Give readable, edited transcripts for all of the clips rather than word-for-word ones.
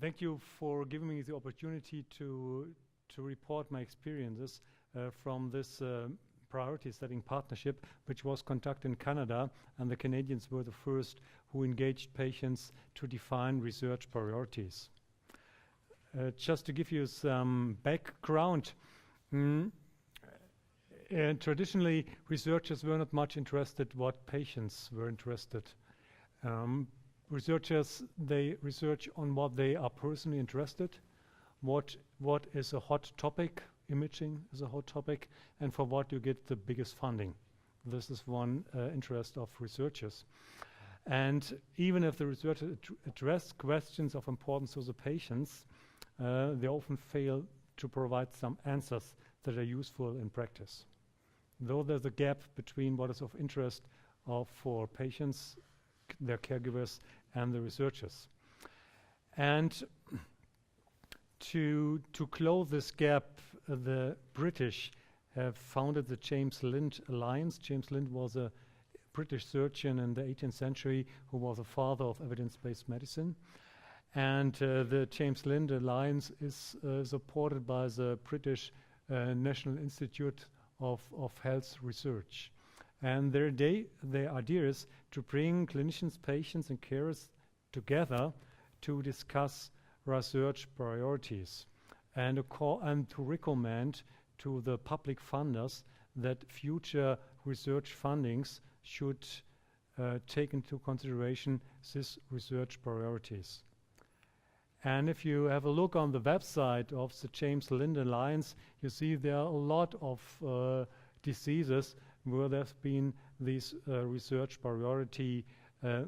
Thank you for giving me the opportunity to report my experiences from this priority setting partnership, which was conducted in Canada, and the Canadians were the first who engaged patients to define research priorities. Just to give you some background, traditionally researchers were not much interested what patients were interested. Researchers, they research on what they are personally interested, what is a hot topic. Imaging is a hot topic, and for what you get the biggest funding. This is one interest of researchers. And even if the researchers address questions of importance to the patients, they often fail to provide some answers that are useful in practice. Though there's a gap between what is of interest for patients, their caregivers, and the researchers. And to close this gap, the British have founded the James Lind Alliance. James Lind was a British surgeon in the 18th century who was a father of evidence-based medicine. And the James Lind Alliance is supported by the British National Institute of Health Research. And their idea is to bring clinicians, patients, and carers together to discuss research priorities and to recommend to the public funders that future research fundings should take into consideration these research priorities. And if you have a look on the website of the James Lind Alliance, you see there are a lot of diseases where there's been these research priority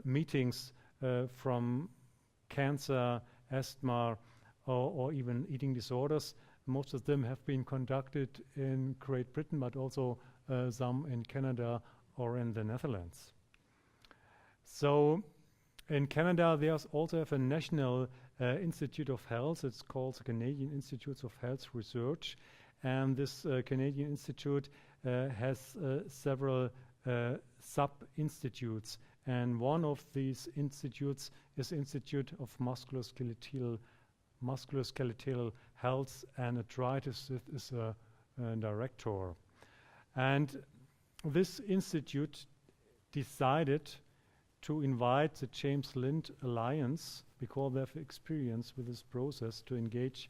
meetings from cancer, asthma, or even eating disorders. Most of them have been conducted in Great Britain, but also some in Canada or in the Netherlands. So in Canada, there's also have a National Institute of Health. It's called the Canadian Institutes of Health Research. And this Canadian Institute has several sub-institutes. And one of these institutes is the Institute of Musculoskeletal Health and Arthritis. Is a director. And this institute decided to invite the James Lind Alliance, because they have experience with this process, to engage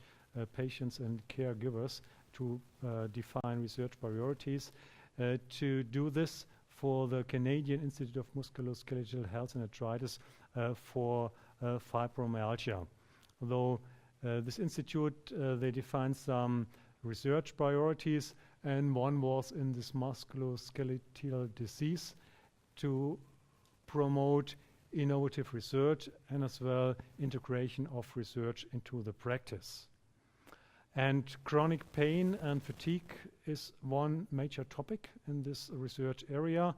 patients and caregivers to define research priorities, to do this for the Canadian Institute of Musculoskeletal Health and Arthritis for fibromyalgia. Although this institute, they defined some research priorities, and one was in this musculoskeletal disease to promote innovative research and as well integration of research into the practice. And chronic pain and fatigue is one major topic in this research area,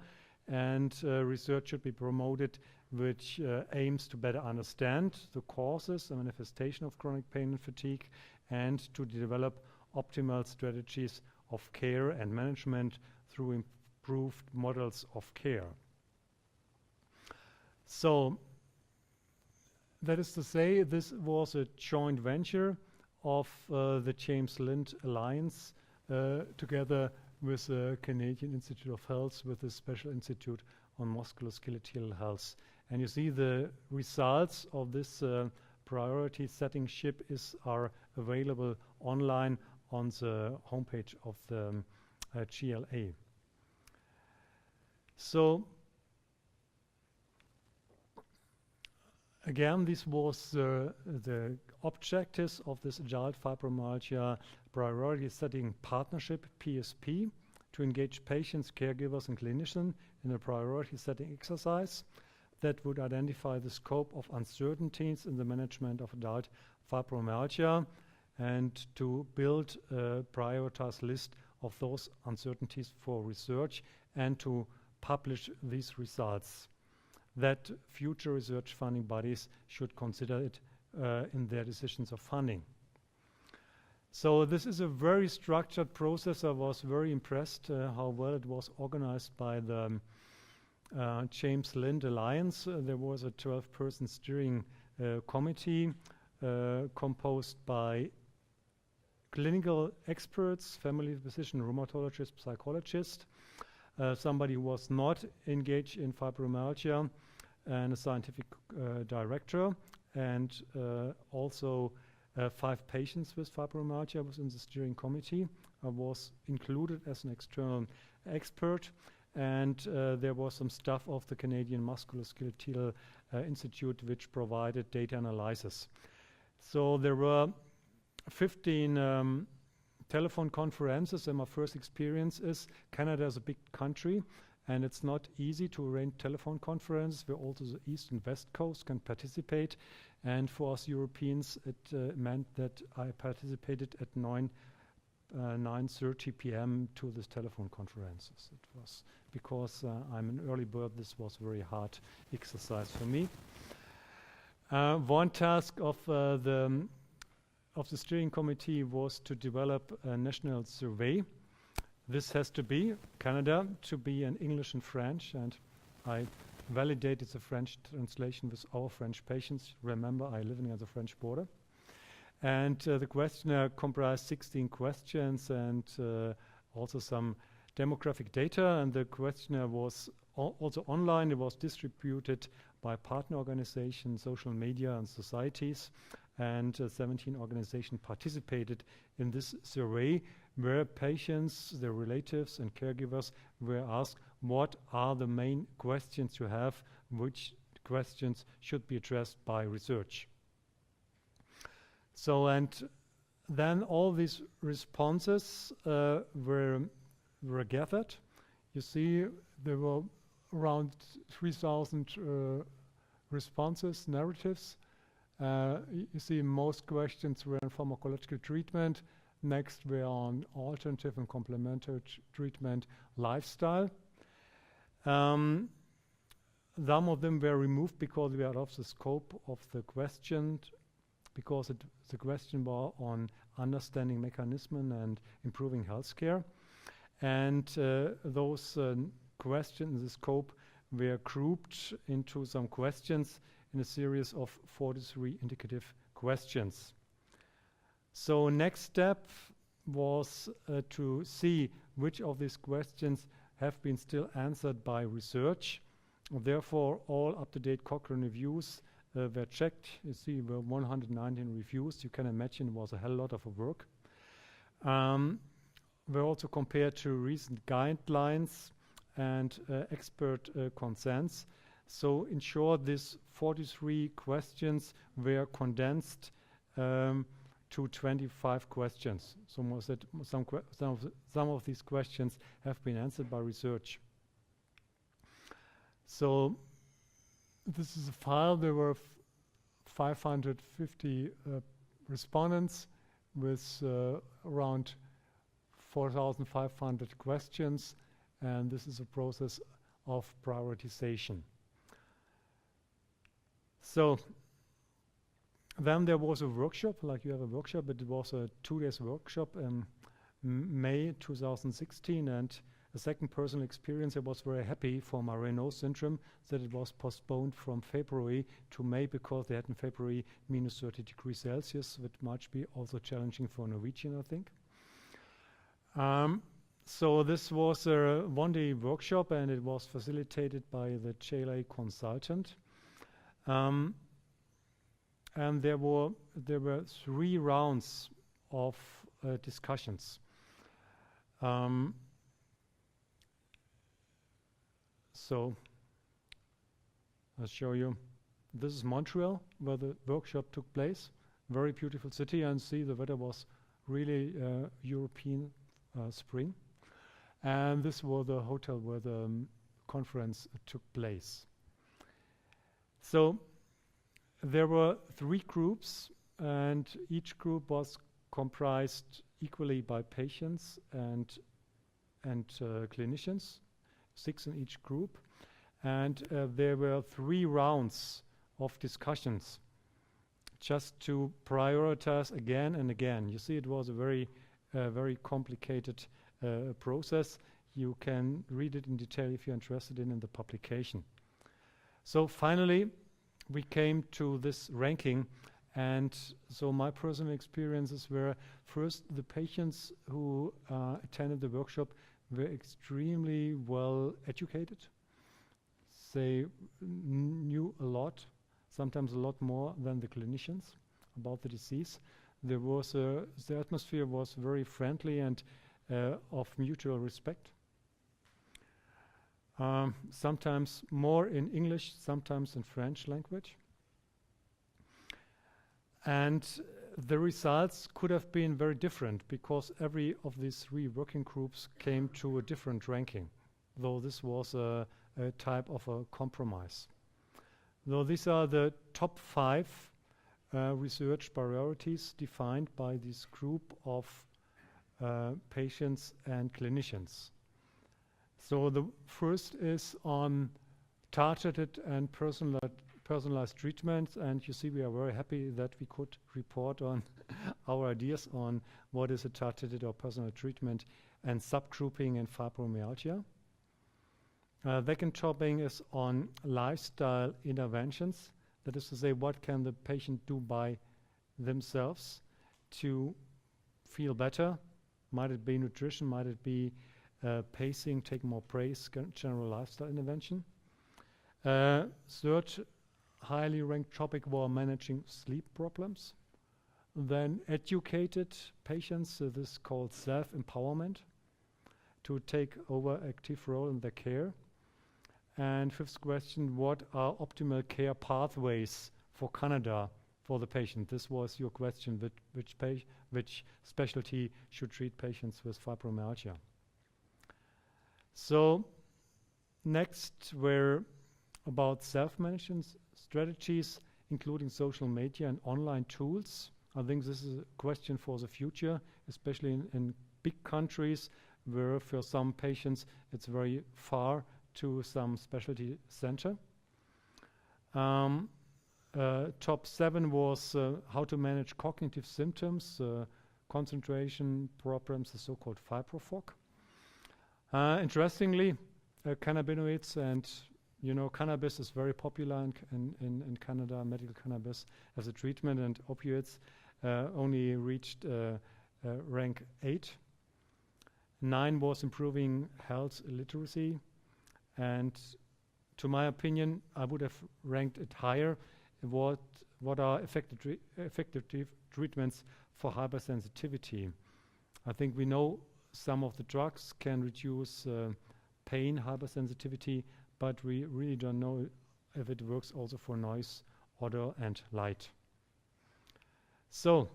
and research should be promoted which aims to better understand the causes and manifestation of chronic pain and fatigue, and to develop optimal strategies of care and management through improved models of care. So that is to say, this was a joint venture of the James Lind Alliance together with the Canadian Institute of Health, with a special institute on musculoskeletal health. And you see the results of this priority setting ship are available online on the homepage of the GLA. So again, this was the objectives of this Agile Fibromyalgia Priority Setting Partnership, PSP, to engage patients, caregivers, and clinicians in a priority setting exercise that would identify the scope of uncertainties in the management of adult fibromyalgia and to build a prioritized list of those uncertainties for research and to publish these results, that future research funding bodies should consider it in their decisions of funding. So this is a very structured process. I was very impressed how well it was organized by the James Lind Alliance. There was a 12-person steering committee composed by clinical experts, family physician, rheumatologist, psychologist, somebody who was not engaged in fibromyalgia, and a scientific director, and also 5 patients with fibromyalgia was in the steering committee. I was included as an external expert, and there was some staff of the Canadian Musculoskeletal Institute which provided data analysis. So there were 15 telephone conferences, and my first experience is Canada is a big country, and it's not easy to arrange telephone conferences where also the East and West Coast can participate. And for us Europeans, it meant that I participated at 9:30 p.m. to this telephone conferences. It was because I'm an early bird. This was very hard exercise for me. One task of the steering committee was to develop a national survey. This has to be Canada, to be in English and French, and I validated the French translation with our French patients. Remember, I live near the French border. And the questionnaire comprised 16 questions and also some demographic data, and the questionnaire was also online. It was distributed by partner organizations, social media, and societies, and 17 organizations participated in this survey, where patients, their relatives, and caregivers were asked what are the main questions you have, which questions should be addressed by research. So, and then all these responses were gathered. You see, there were around 3,000 responses, narratives. You see, most questions were on pharmacological treatment. Next were on alternative and complementary treatment, lifestyle. Some of them were removed because they were out of the scope of the question, because the question was on understanding mechanism and improving healthcare. And those questions in the scope were grouped into some questions in a series of 43 indicative questions. So next step was to see which of these questions have been still answered by research. Therefore, all up-to-date Cochrane reviews were checked. You see, there were 119 reviews. You can imagine it was a hell lot of work. Were also compared to recent guidelines and expert consents. So in short, these 43 questions were condensed to 25 questions. So some of these questions have been answered by research. So this is a file. There were 550 respondents with around 4,500 questions, and this is a process of prioritization. So then there was a workshop, like you have a workshop, but it was a 2 days workshop in May 2016, and a second personal experience. I was very happy for my Raynaud syndrome that it was postponed from February to May, because they had in February minus 30 degrees Celsius, which might be also challenging for Norwegian, I think. So this was a one-day workshop, and it was facilitated by the JLA consultant. And there were 3 rounds of discussions. So I'll show you. This is Montreal, where the workshop took place. Very beautiful city, and see the weather was really European spring. And this was the hotel where the conference took place. So there were 3 groups, and each group was comprised equally by patients and clinicians, 6 in each group. And there were 3 rounds of discussions just to prioritize again and again. You see, it was a very complicated process. You can read it in detail if you're interested in the publication. So finally, we came to this ranking, And so my personal experiences were, first, the patients who attended the workshop were extremely well educated. They knew a lot, sometimes a lot more than the clinicians about the disease. There was the atmosphere was very friendly and of mutual respect. Sometimes more in English, sometimes in French language. And the results could have been very different because every of these 3 working groups came to a different ranking, though this was a type of a compromise. Though these are the top 5 research priorities defined by this group of patients and clinicians. So the first is on targeted and personalized treatments, and you see we are very happy that we could report on our ideas on what is a targeted or personal treatment and subgrouping in fibromyalgia. Second topic is on lifestyle interventions. That is to say, what can the patient do by themselves to feel better? Might it be nutrition? Might it be pacing, take more breaks, general lifestyle intervention? Third highly ranked topic was managing sleep problems. Then educated patients, this is called self-empowerment, to take over active role in their care. And fifth question, what are optimal care pathways for Canada for the patient? This was your question, which specialty should treat patients with fibromyalgia. So next were about self-management strategies, including social media and online tools. I think this is a question for the future, especially in big countries where for some patients it's very far to some specialty center. Top 7 was how to manage cognitive symptoms, concentration problems, the so-called fibrofog. Interestingly, cannabinoids and cannabis is very popular in Canada, medical cannabis as a treatment, and opioids only reached rank 8. 9 was improving health literacy, and to my opinion, I would have ranked it higher. What are effective treatments for hypersensitivity? I think we know some of the drugs can reduce pain, hypersensitivity, but we really don't know if it works also for noise, odor, and light. So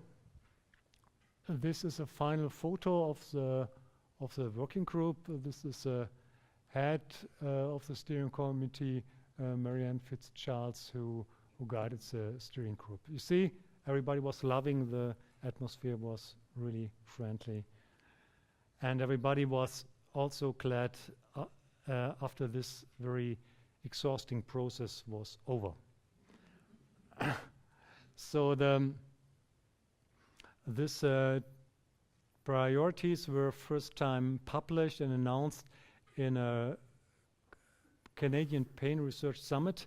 this is a final photo of the working group. This is a head of the steering committee, Marianne Fitzcharles, who guided the steering group. You see, everybody was loving the atmosphere, was really friendly, and everybody was also glad after this very exhausting process was over. So these priorities were first time published and announced in a Canadian Pain Research Summit,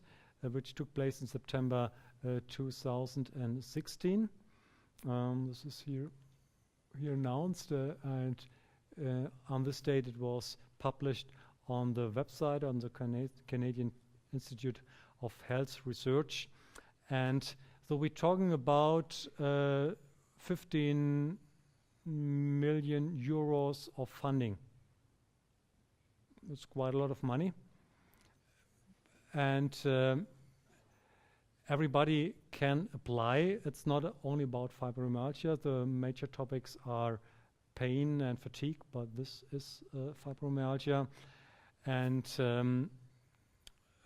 which took place in September 2016. This is here announced, and on this date it was published on the website on the Canadian Institute of Health Research. And so we're talking about 15 million euros of funding. It's quite a lot of money. And everybody can apply. It's not only about fibromyalgia. The major topics are pain and fatigue, but this is fibromyalgia. And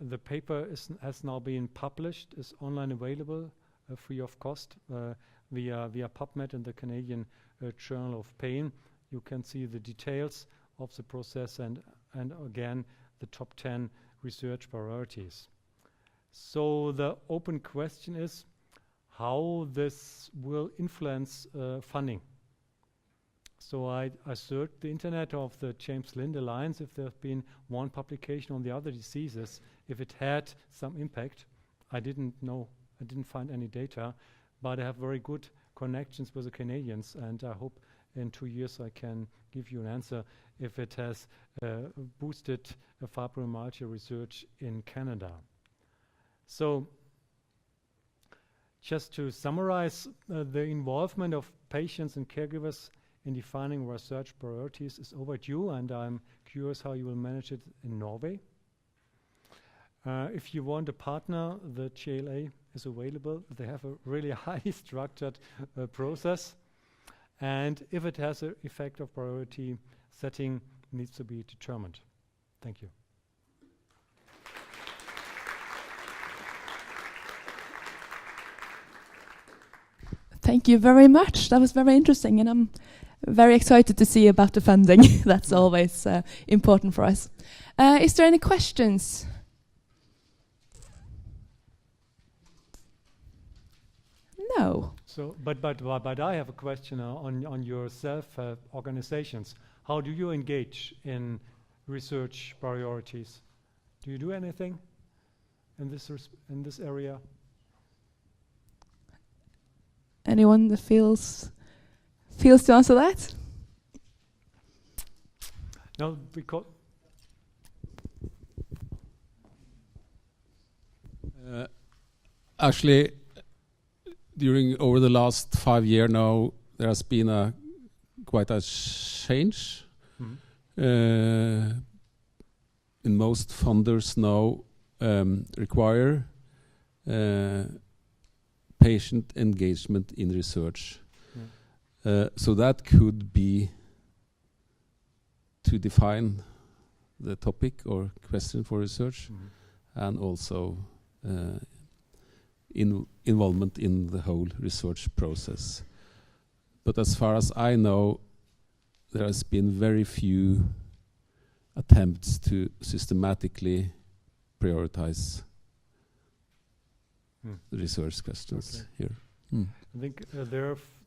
the paper has now been published, is online available, free of cost, via PubMed in the Canadian Journal of Pain. You can see the details of the process and again the top 10 research priorities. So the open question is how this will influence funding. So I searched the internet of the James Lind Alliance if there have been one publication on the other diseases, if it had some impact. I didn't find any data, but I have very good connections with the Canadians, and I hope in 2 years I can give you an answer if it has boosted fibromyalgia research in Canada. So, just to summarize, the involvement of patients and caregivers in defining research priorities is overdue, and I'm curious how you will manage it in Norway. If you want a partner, the GLA is available. They have a really highly structured process, and if it has an effect of priority setting, needs to be determined. Thank you. Thank you very much. That was very interesting, and I'm very excited to see about the funding. That's always important for us. Is there any questions? No. So, but I have a question on your self organizations. How do you engage in research priorities? Do you do anything in this area? Anyone that feels to answer that? No, because actually, over the last 5 years now, there has been quite a change. In most funders now require patient engagement in research. So that could be to define the topic or question for research, and also involvement in the whole research process. But as far as I know, there has been very few attempts to systematically prioritize the research questions here. I think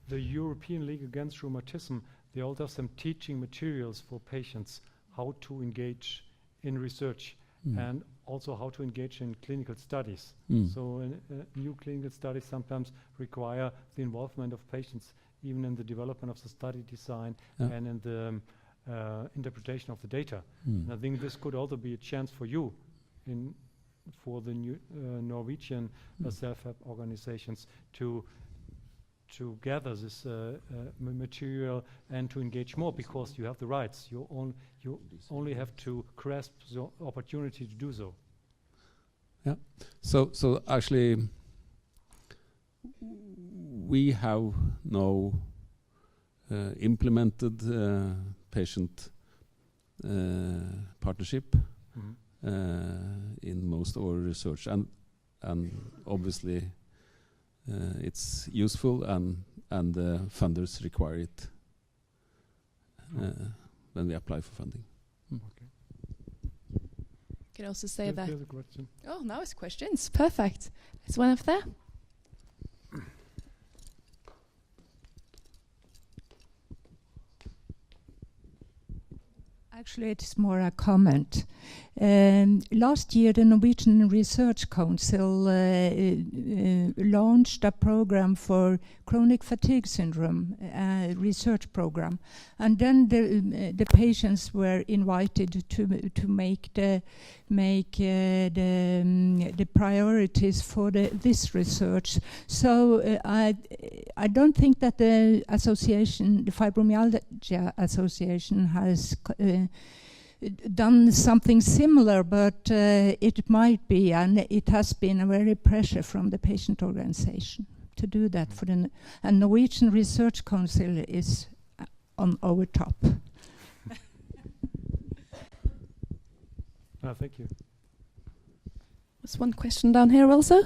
the European League Against Rheumatism, they also have some teaching materials for patients how to engage in research and also how to engage in clinical studies. So new clinical studies sometimes require the involvement of patients even in the development of the study design and in the interpretation of the data. And I think this could also be a chance for you for the new Norwegian self-help organizations to gather this material and to engage more, because you have the rights. You only have to grasp the opportunity to do so. Yeah. So actually, we have now implemented patient partnership in most of our research, and obviously it's useful, and funders require it when we apply for funding. Okay. Can also say that. Here's a question. Oh, now it's questions. Perfect. There's one up there. Actually, it's more a comment. Last year, the Norwegian Research Council launched a program for chronic fatigue syndrome, research program, and then the patients were invited to make the priorities for this research. So I don't think that the association, the Fibromyalgia Association, has done something similar, but it might be, and it has been a very pressure from the patient organization to do that for the and Norwegian Research Council is on our top. Thank you. There's one question down here also.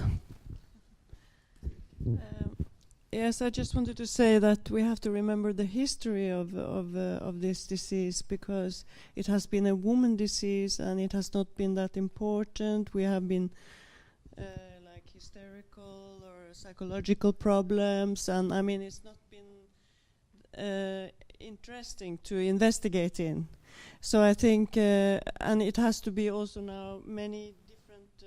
Yes, I just wanted to say that we have to remember the history of this disease, because it has been a woman disease and it has not been that important. We have been like hysterical or psychological problems, and I mean it's not been interesting to investigate in. So I think, and it has to be also now many different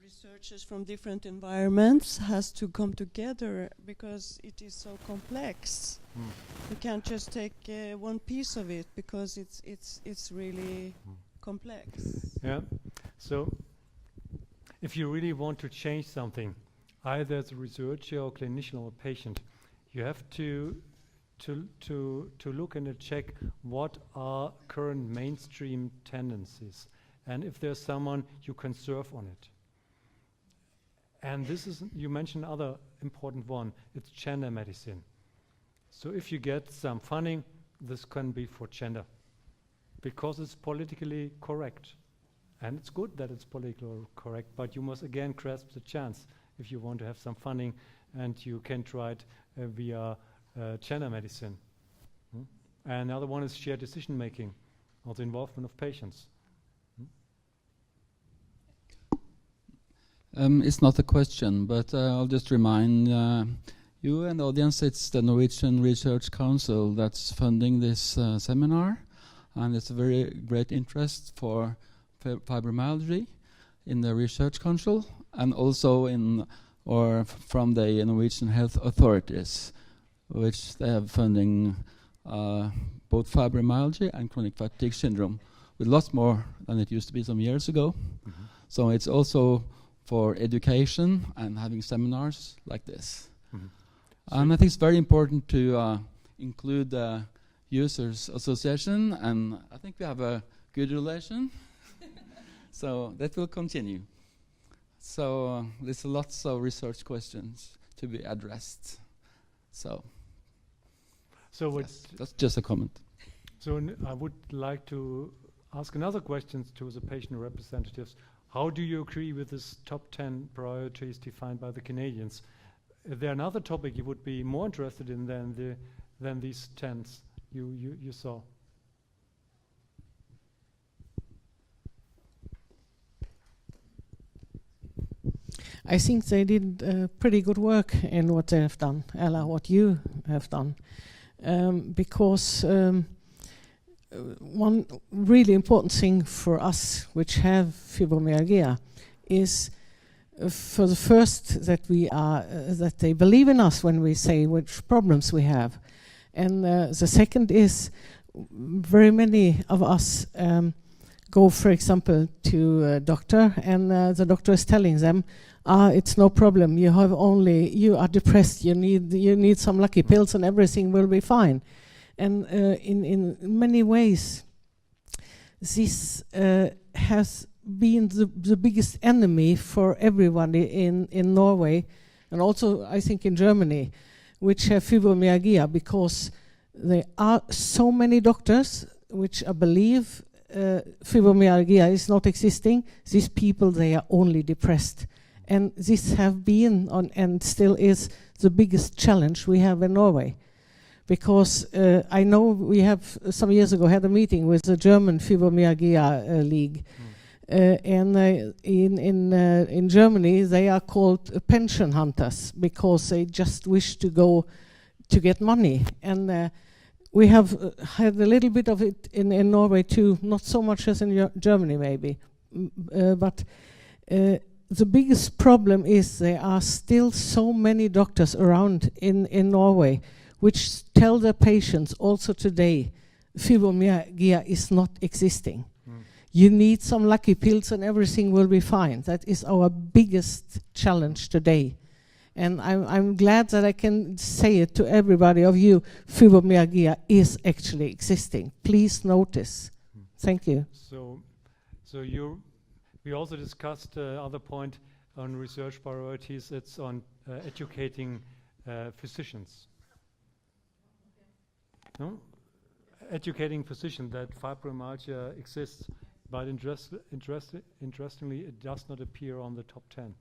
researchers from different environments has to come together because it is so complex. You can't just take one piece of it because it's really complex. Yeah. So, if you really want to change something, either as a researcher or clinician or a patient, you have to look and to check what are current mainstream tendencies, and if there's someone you can serve on it. And this is, you mentioned other important one, it's gender medicine. So if you get some funding, this can be for gender, because it's politically correct. And it's good that it's politically correct, but you must again grasp the chance if you want to have some funding, and you can try it via gender medicine. And another one is shared decision making, or the involvement of patients. It's not a question, but I'll just remind you and the audience, it's the Norwegian Research Council that's funding this seminar, and it's a very great interest for fibromyalgi in the Research Council, and also in or from the Norwegian health authorities, which they have funding both fibromyalgi and chronic fatigue syndrome, with lots more than it used to be some years ago. So it's also for education and having seminars like this. And I think it's very important to include the Users Association, and I think we have a good relation. So that will continue. So there's lots of research questions to be addressed. So yes, that's just a comment. So I would like to ask another question to the patient representatives. How do you agree with this top 10 priorities defined by the Canadians? Is there another topic you would be more interested in than these 10s you saw? I think they did pretty good work in what they have done, Ella, what you have done. Because one really important thing for us, which have fibromyalgia, is for the first that we are that they believe in us when we say which problems we have, and the second is very many of us go, for example, to a doctor, and the doctor is telling them, it's no problem. You are depressed. You need some lucky pills, and everything will be fine. And in many ways, this has been the biggest enemy for everybody in Norway, and also I think in Germany, which have fibromyalgia, because there are so many doctors which believe fibromyalgia is not existing. These people, they are only depressed. And this have been and still is the biggest challenge we have in Norway. Because I know we have some years ago had a meeting with the German Fibromyalgia League. And in Germany, they are called pension hunters because they just wish to go to get money. And we have had a little bit of it in Norway too, not so much as in Germany maybe. But the biggest problem is there are still so many doctors around in Norway which tell their patients also today fibromyalgia is not existing. You need some lucky pills and everything will be fine. That is our biggest challenge today. And I'm glad that I can say it to everybody of you, fibromyalgia is actually existing. Please notice. Thank you. So we also discussed other point on research priorities. It's on educating physicians. No? Educating physicians that fibromyalgia exists, but interestingly, it does not appear on the top 10.